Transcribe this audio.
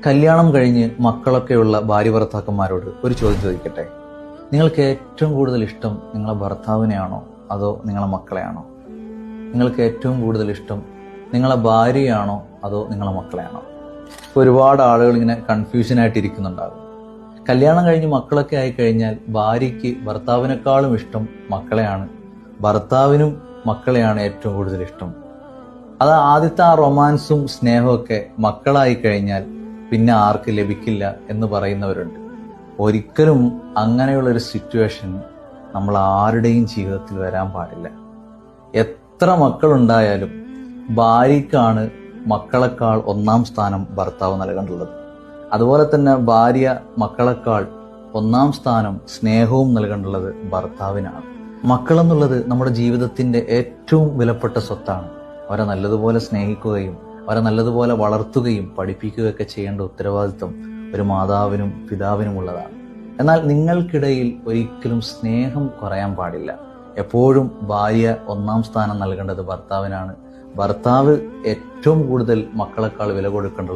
കല്യാണം കഴിഞ്ഞ് മക്കളൊക്കെയുള്ള ഭാര്യ ഭർത്താക്കന്മാരോട് ഒരു ചോദ്യം ചോദിക്കട്ടെ. നിങ്ങൾക്ക് ഏറ്റവും കൂടുതൽ ഇഷ്ടം നിങ്ങളെ ഭർത്താവിനെയാണോ അതോ നിങ്ങളെ മക്കളെയാണോ? നിങ്ങൾക്ക് ഏറ്റവും കൂടുതൽ ഇഷ്ടം നിങ്ങളെ ഭാര്യയാണോ അതോ നിങ്ങളെ മക്കളെയാണോ? ഒരുപാട് ആളുകൾ ഇങ്ങനെ കൺഫ്യൂഷനായിട്ടിരിക്കുന്നുണ്ടാകും. കല്യാണം കഴിഞ്ഞ് മക്കളൊക്കെ ആയിക്കഴിഞ്ഞാൽ ഭാര്യയ്ക്ക് ഭർത്താവിനേക്കാളും ഇഷ്ടം മക്കളെയാണ്, ഭർത്താവിനും മക്കളെയാണ് ഏറ്റവും കൂടുതൽ ഇഷ്ടം. അത് ആദ്യത്തെ ആ റൊമാൻസും സ്നേഹമൊക്കെ മക്കളായി കഴിഞ്ഞാൽ പിന്നെ ആർക്ക് ലഭിക്കില്ല എന്ന് പറയുന്നവരുണ്ട്. ഒരിക്കലും അങ്ങനെയുള്ളൊരു സിറ്റുവേഷൻ നമ്മൾ ആരുടെയും ജീവിതത്തിൽ വരാൻ പാടില്ല. എത്ര മക്കളുണ്ടായാലും ഭാര്യയ്ക്കാണ് മക്കളെക്കാൾ ഒന്നാം സ്ഥാനം ഭർത്താവ് നൽകേണ്ടത്. അതുപോലെ തന്നെ ഭാര്യ മക്കളെക്കാൾ ഒന്നാം സ്ഥാനം സ്നേഹവും നൽകേണ്ടത് ഭർത്താവിനാണ്. മക്കളെന്നുള്ളത് നമ്മുടെ ജീവിതത്തിന്റെ ഏറ്റവും വിലപ്പെട്ട സ്വത്താണ്. അവരെ നല്ലതുപോലെ സ്നേഹിക്കുകയും അവരെ നല്ലതുപോലെ വളർത്തുകയും പഠിപ്പിക്കുകയൊക്കെ ചെയ്യേണ്ട ഉത്തരവാദിത്വം ഒരു മാതാവിനും പിതാവിനുമുള്ളതാണ്. എന്നാൽ നിങ്ങൾക്കിടയിൽ ഒരിക്കലും സ്നേഹം കുറയാൻ പാടില്ല. എപ്പോഴും ഭാര്യ ഒന്നാം സ്ഥാനം നൽകേണ്ടത് ഭർത്താവിനാണ്. ഭർത്താവ് ഏറ്റവും കൂടുതൽ മക്കളെക്കാൾ വില കൊടുക്കേണ്ടത്